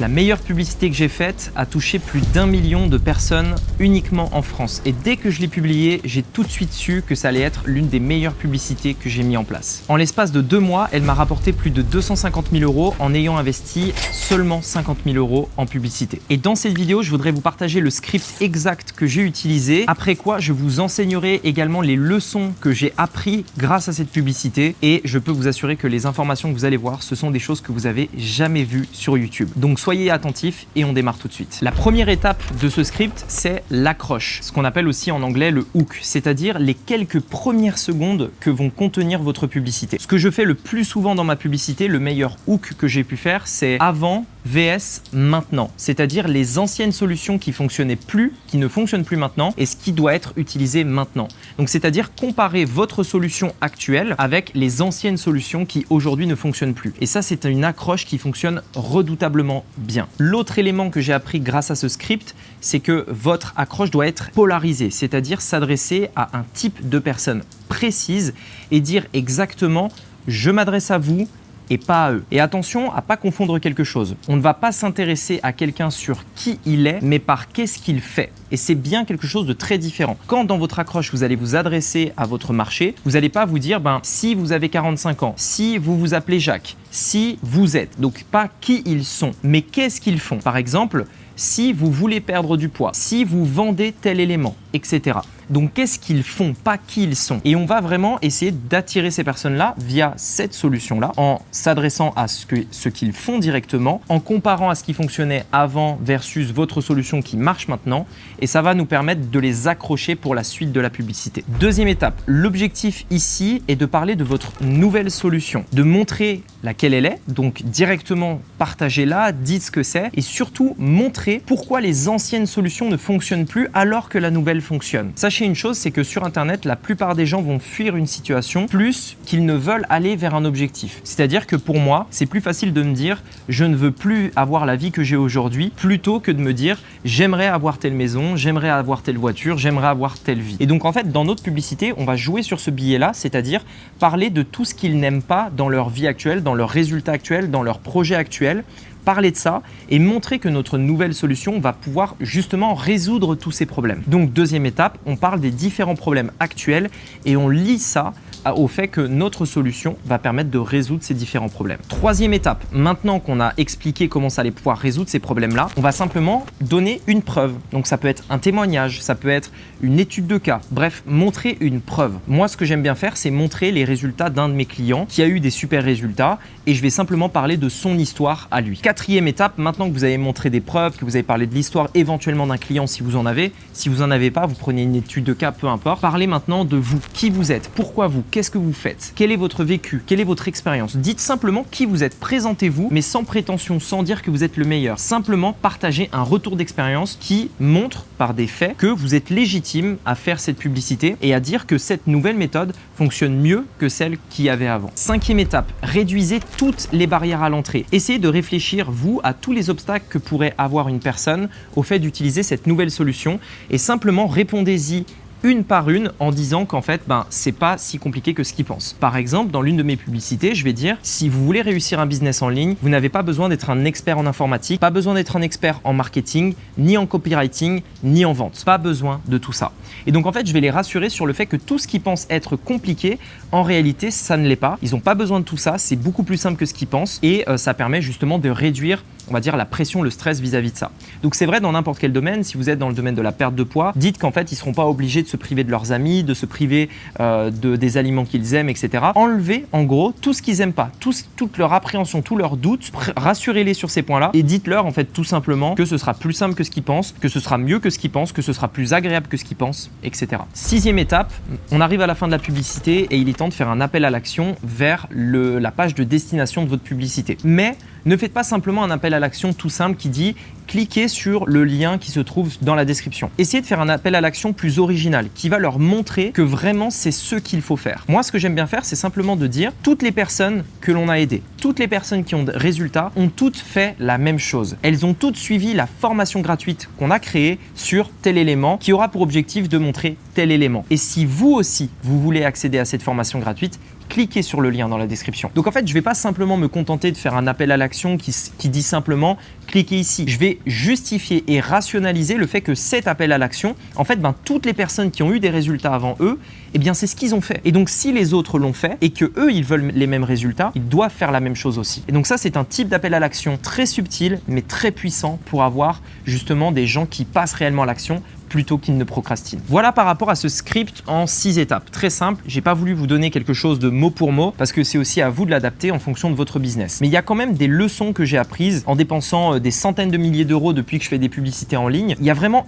La meilleure publicité que j'ai faite a touché plus d'1 million de personnes uniquement en France. Et dès que je l'ai publiée, j'ai tout de suite su que ça allait être l'une des meilleures publicités que j'ai mis en place. En l'espace de 2 mois, elle m'a rapporté plus de 250 000 € en ayant investi seulement 50 000 € en publicité. Et dans cette vidéo, je voudrais vous partager le script exact que j'ai utilisé, après quoi je vous enseignerai également les leçons que j'ai appris grâce à cette publicité et je peux vous assurer que les informations que vous allez voir, ce sont des choses que vous avez jamais vues sur YouTube. Donc soyez attentifs et on démarre tout de suite. La première étape de ce script, c'est l'accroche, ce qu'on appelle aussi en anglais le hook, c'est-à-dire les quelques premières secondes que vont contenir votre publicité. Ce que je fais le plus souvent dans ma publicité, le meilleur hook que j'ai pu faire, c'est avant vs maintenant, c'est-à-dire les anciennes solutions qui fonctionnaient plus, qui ne fonctionnent plus maintenant et ce qui doit être utilisé maintenant. Donc c'est-à-dire comparer votre solution actuelle avec les anciennes solutions qui aujourd'hui ne fonctionnent plus. Et ça, c'est une accroche qui fonctionne redoutablement bien. L'autre élément que j'ai appris grâce à ce script, c'est que votre accroche doit être polarisée, c'est-à-dire s'adresser à un type de personne précise et dire exactement « je m'adresse à vous » et pas à eux. Et attention à pas confondre quelque chose. On ne va pas s'intéresser à quelqu'un sur qui il est, mais par qu'est-ce qu'il fait. Et c'est bien quelque chose de très différent. Quand dans votre accroche, vous allez vous adresser à votre marché, vous n'allez pas vous dire si vous avez 45 ans, si vous vous appelez Jacques, si vous êtes. Donc pas qui ils sont, mais qu'est-ce qu'ils font. Par exemple, si vous voulez perdre du poids, si vous vendez tel élément, etc. Donc qu'est-ce qu'ils font, pas qui ils sont. Et on va vraiment essayer d'attirer ces personnes-là via cette solution-là, en s'adressant à ce qu'ils font directement, en comparant à ce qui fonctionnait avant versus votre solution qui marche maintenant. Et ça va nous permettre de les accrocher pour la suite de la publicité. Deuxième étape, l'objectif ici est de parler de votre nouvelle solution, de montrer laquelle elle est, donc directement partagez-la, dites ce que c'est et surtout montrez pourquoi les anciennes solutions ne fonctionnent plus alors que la nouvelle fonctionne. Sachez une chose, c'est que sur Internet, la plupart des gens vont fuir une situation plus qu'ils ne veulent aller vers un objectif. C'est-à-dire que pour moi, c'est plus facile de me dire je ne veux plus avoir la vie que j'ai aujourd'hui plutôt que de me dire j'aimerais avoir telle maison, j'aimerais avoir telle voiture, j'aimerais avoir telle vie. Et donc en fait, dans notre publicité, on va jouer sur ce biais-là, c'est-à-dire parler de tout ce qu'ils n'aiment pas dans leur vie actuelle, dans leurs résultats actuels, dans leurs projets actuels, parler de ça et montrer que notre nouvelle solution va pouvoir justement résoudre tous ces problèmes. Donc deuxième étape, on parle des différents problèmes actuels et on lie ça au fait que notre solution va permettre de résoudre ces différents problèmes. Troisième étape, maintenant qu'on a expliqué comment ça allait pouvoir résoudre ces problèmes-là, on va simplement donner une preuve. Donc ça peut être un témoignage, ça peut être une étude de cas, bref, montrer une preuve. Moi, ce que j'aime bien faire, c'est montrer les résultats d'un de mes clients qui a eu des super résultats et je vais simplement parler de son histoire à lui. Quatrième étape, maintenant que vous avez montré des preuves, que vous avez parlé de l'histoire éventuellement d'un client si vous en avez, si vous n'en avez pas, vous prenez une étude de cas, peu importe. Parlez maintenant de vous, qui vous êtes, pourquoi vous, qu'est-ce que vous faites, quel est votre vécu, quelle est votre expérience. Dites simplement qui vous êtes, présentez-vous, mais sans prétention, sans dire que vous êtes le meilleur. Simplement partagez un retour d'expérience qui montre par des faits que vous êtes légitime à faire cette publicité et à dire que cette nouvelle méthode fonctionne mieux que celle qu'il y avait avant. Cinquième étape, réduisez toutes les barrières à l'entrée. Essayez de réfléchir, vous, à tous les obstacles que pourrait avoir une personne au fait d'utiliser cette nouvelle solution et simplement répondez-y une par une en disant qu'en fait, c'est pas si compliqué que ce qu'ils pensent. Par exemple, dans l'une de mes publicités, je vais dire si vous voulez réussir un business en ligne, vous n'avez pas besoin d'être un expert en informatique, pas besoin d'être un expert en marketing, ni en copywriting, ni en vente. Pas besoin de tout ça. Et donc en fait, je vais les rassurer sur le fait que tout ce qu'ils pensent être compliqué, en réalité, ça ne l'est pas. Ils n'ont pas besoin de tout ça, c'est beaucoup plus simple que ce qu'ils pensent et ça permet justement de réduire, on va dire, la pression, le stress vis-à-vis de ça. Donc c'est vrai dans n'importe quel domaine. Si vous êtes dans le domaine de la perte de poids, dites qu'en fait, ils ne seront pas obligés de se priver de leurs amis, de se priver des aliments qu'ils aiment, etc. Enlevez en gros tout ce qu'ils n'aiment pas, toute leur appréhension, tous leurs doutes, rassurez-les sur ces points-là et dites-leur en fait tout simplement que ce sera plus simple que ce qu'ils pensent, que ce sera mieux que ce qu'ils pensent, que ce sera plus agréable que ce qu'ils pensent, etc. Sixième étape, on arrive à la fin de la publicité et il est temps de faire un appel à l'action vers la page de destination de votre publicité. Mais ne faites pas simplement un appel à l'action tout simple qui dit cliquez sur le lien qui se trouve dans la description. Essayez de faire un appel à l'action plus original qui va leur montrer que vraiment c'est ce qu'il faut faire. Moi, ce que j'aime bien faire, c'est simplement de dire toutes les personnes que l'on a aidées, toutes les personnes qui ont des résultats ont toutes fait la même chose. Elles ont toutes suivi la formation gratuite qu'on a créée sur tel élément qui aura pour objectif de montrer tel élément. Et si vous aussi, vous voulez accéder à cette formation gratuite, cliquez sur le lien dans la description. Donc en fait, je ne vais pas simplement me contenter de faire un appel à l'action qui dit simplement cliquez ici. Je vais justifier et rationaliser le fait que cet appel à l'action, en fait, toutes les personnes qui ont eu des résultats avant eux, eh bien c'est ce qu'ils ont fait. Et donc si les autres l'ont fait et que eux ils veulent les mêmes résultats, ils doivent faire la même chose aussi. Et donc ça c'est un type d'appel à l'action très subtil mais très puissant pour avoir justement des gens qui passent réellement à l'action plutôt qu'ils ne procrastinent. Voilà par rapport à ce script en 6 étapes. Très simple, j'ai pas voulu vous donner quelque chose de mot pour mot parce que c'est aussi à vous de l'adapter en fonction de votre business. Mais il y a quand même des leçons que j'ai apprises en dépensant des centaines de milliers d'euros depuis que je fais des publicités en ligne. Il y a vraiment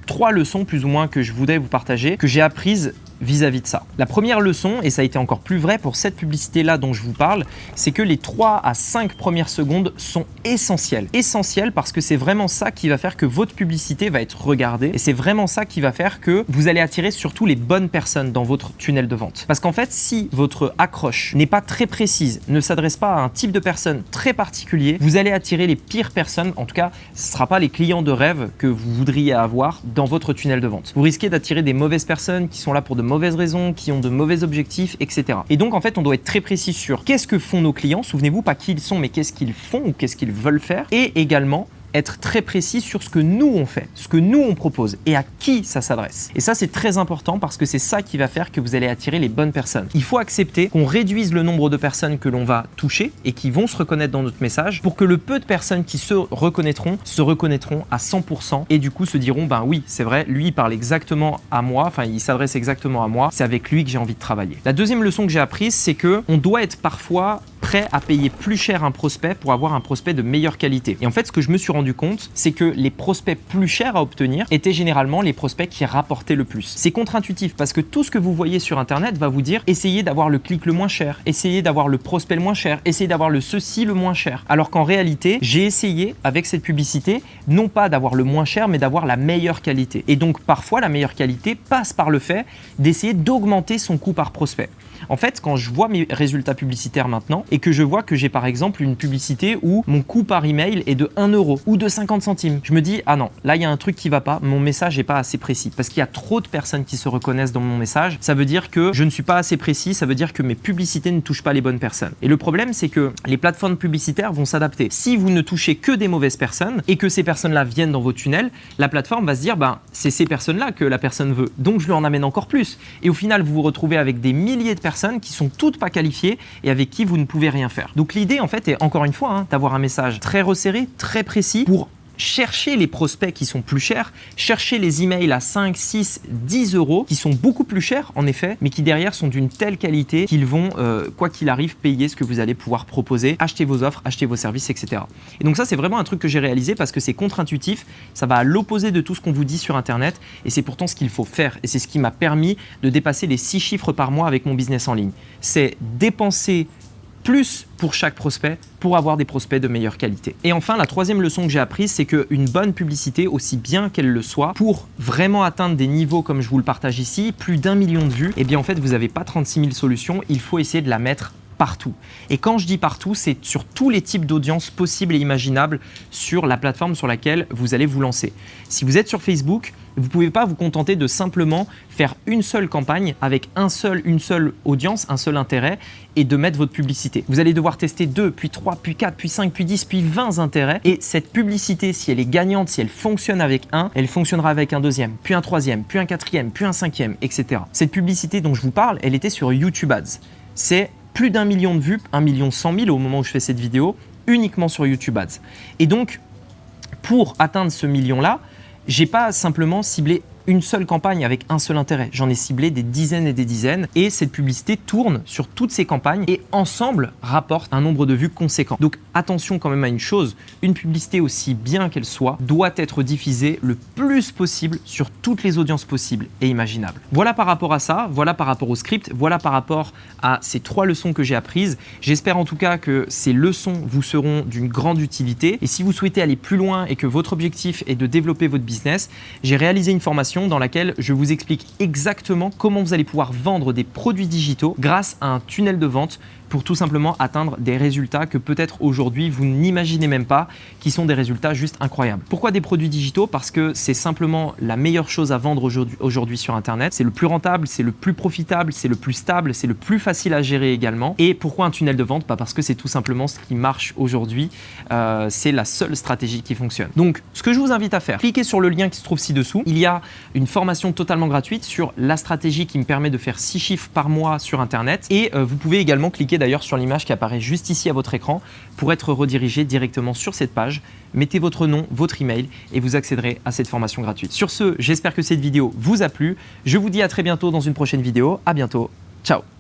3 leçons plus ou moins que je voudrais vous partager, que j'ai apprises vis-à-vis de ça. La première leçon, et ça a été encore plus vrai pour cette publicité-là dont je vous parle, c'est que les 3 à 5 premières secondes sont essentielles. Essentielles parce que c'est vraiment ça qui va faire que votre publicité va être regardée et c'est vraiment ça qui va faire que vous allez attirer surtout les bonnes personnes dans votre tunnel de vente. Parce qu'en fait, si votre accroche n'est pas très précise, ne s'adresse pas à un type de personne très particulier, vous allez attirer les pires personnes. En tout cas, ce ne sera pas les clients de rêve que vous voudriez avoir dans votre tunnel de vente. Vous risquez d'attirer des mauvaises personnes qui sont là pour de mauvaises raisons, qui ont de mauvais objectifs, etc. Et donc en fait, on doit être très précis sur qu'est-ce que font nos clients. Souvenez-vous, pas qui ils sont, mais qu'est-ce qu'ils font ou qu'est-ce qu'ils veulent faire. Et également être très précis sur ce que nous on fait, ce que nous on propose et à qui ça s'adresse. Et ça c'est très important parce que c'est ça qui va faire que vous allez attirer les bonnes personnes. Il faut accepter qu'on réduise le nombre de personnes que l'on va toucher et qui vont se reconnaître dans notre message pour que le peu de personnes qui se reconnaîtront à 100% et du coup se diront ben oui c'est vrai, lui il parle exactement à moi, enfin il s'adresse exactement à moi, c'est avec lui que j'ai envie de travailler. La deuxième leçon que j'ai apprise, c'est que on doit être parfois prêt à payer plus cher un prospect pour avoir un prospect de meilleure qualité. Et en fait, ce que je me suis rendu compte, c'est que les prospects plus chers à obtenir étaient généralement les prospects qui rapportaient le plus. C'est contre-intuitif parce que tout ce que vous voyez sur Internet va vous dire essayez d'avoir le clic le moins cher, essayez d'avoir le prospect le moins cher, essayez d'avoir le ceci le moins cher. Alors qu'en réalité, j'ai essayé avec cette publicité non pas d'avoir le moins cher, mais d'avoir la meilleure qualité. Et donc parfois, la meilleure qualité passe par le fait d'essayer d'augmenter son coût par prospect. En fait, quand je vois mes résultats publicitaires maintenant et que je vois que j'ai par exemple une publicité où mon coût par email est de 1 euro ou de 50 centimes, je me dis ah non, là il y a un truc qui va pas, mon message n'est pas assez précis parce qu'il y a trop de personnes qui se reconnaissent dans mon message. Ça veut dire que je ne suis pas assez précis, ça veut dire que mes publicités ne touchent pas les bonnes personnes. Et le problème, c'est que les plateformes publicitaires vont s'adapter. Si vous ne touchez que des mauvaises personnes et que ces personnes-là viennent dans vos tunnels, la plateforme va se dire c'est ces personnes-là que la personne veut, donc je lui en amène encore plus. Et au final, vous vous retrouvez avec des milliers de personnes qui sont toutes pas qualifiées et avec qui vous ne pouvez rien faire. Donc l'idée en fait est encore une fois d'avoir un message très resserré, très précis pour chercher les prospects qui sont plus chers, chercher les emails à 5, 6, 10 euros qui sont beaucoup plus chers en effet, mais qui derrière sont d'une telle qualité qu'ils vont, quoi qu'il arrive, payer ce que vous allez pouvoir proposer, acheter vos offres, acheter vos services, etc. Et donc ça, c'est vraiment un truc que j'ai réalisé parce que c'est contre-intuitif, ça va à l'opposé de tout ce qu'on vous dit sur Internet et c'est pourtant ce qu'il faut faire et c'est ce qui m'a permis de dépasser les 6 chiffres par mois avec mon business en ligne. C'est dépenser plus pour chaque prospect pour avoir des prospects de meilleure qualité. Et enfin, la troisième leçon que j'ai apprise, c'est qu'une bonne publicité, aussi bien qu'elle le soit, pour vraiment atteindre des niveaux comme je vous le partage ici, plus d'1 million de vues, eh bien en fait, vous n'avez pas 36 000 solutions, il faut essayer de la mettre partout. Et quand je dis partout, c'est sur tous les types d'audience possibles et imaginables sur la plateforme sur laquelle vous allez vous lancer. Si vous êtes sur Facebook, vous ne pouvez pas vous contenter de simplement faire une seule campagne avec une seule audience, un seul intérêt et de mettre votre publicité. Vous allez devoir tester 2, puis 3, puis 4, puis 5, puis 10, puis 20 intérêts. Et cette publicité, si elle est gagnante, si elle fonctionne avec un, elle fonctionnera avec un deuxième, puis un troisième, puis un quatrième, puis un cinquième, etc. Cette publicité dont je vous parle, elle était sur YouTube Ads. C'est plus d'1 million de vues, 1 100 000 au moment où je fais cette vidéo, uniquement sur YouTube Ads. Et donc, pour atteindre ce million-là, j'ai pas simplement ciblé une seule campagne avec un seul intérêt. J'en ai ciblé des dizaines et des dizaines et cette publicité tourne sur toutes ces campagnes et ensemble rapporte un nombre de vues conséquent. Donc attention quand même à une chose, une publicité aussi bien qu'elle soit doit être diffusée le plus possible sur toutes les audiences possibles et imaginables. Voilà par rapport à ça, voilà par rapport au script, voilà par rapport à ces 3 leçons que j'ai apprises. J'espère en tout cas que ces leçons vous seront d'une grande utilité et si vous souhaitez aller plus loin et que votre objectif est de développer votre business, j'ai réalisé une formation dans laquelle je vous explique exactement comment vous allez pouvoir vendre des produits digitaux grâce à un tunnel de vente pour tout simplement atteindre des résultats que peut-être aujourd'hui aujourd'hui, vous n'imaginez même pas, qui sont des résultats juste incroyables. Pourquoi des produits digitaux? Parce que c'est simplement la meilleure chose à vendre aujourd'hui sur Internet. C'est le plus rentable, c'est le plus profitable, c'est le plus stable, c'est le plus facile à gérer également. Et pourquoi un tunnel de vente? Parce que c'est tout simplement ce qui marche aujourd'hui. C'est la seule stratégie qui fonctionne. Donc, ce que je vous invite à faire, cliquez sur le lien qui se trouve ci-dessous. Il y a une formation totalement gratuite sur la stratégie qui me permet de faire 6 chiffres par mois sur Internet. Et vous pouvez également cliquer d'ailleurs sur l'image qui apparaît juste ici à votre écran pour être redirigé directement sur cette page. Mettez votre nom, votre email et vous accéderez à cette formation gratuite. Sur ce, j'espère que cette vidéo vous a plu. Je vous dis à très bientôt dans une prochaine vidéo. À bientôt. Ciao.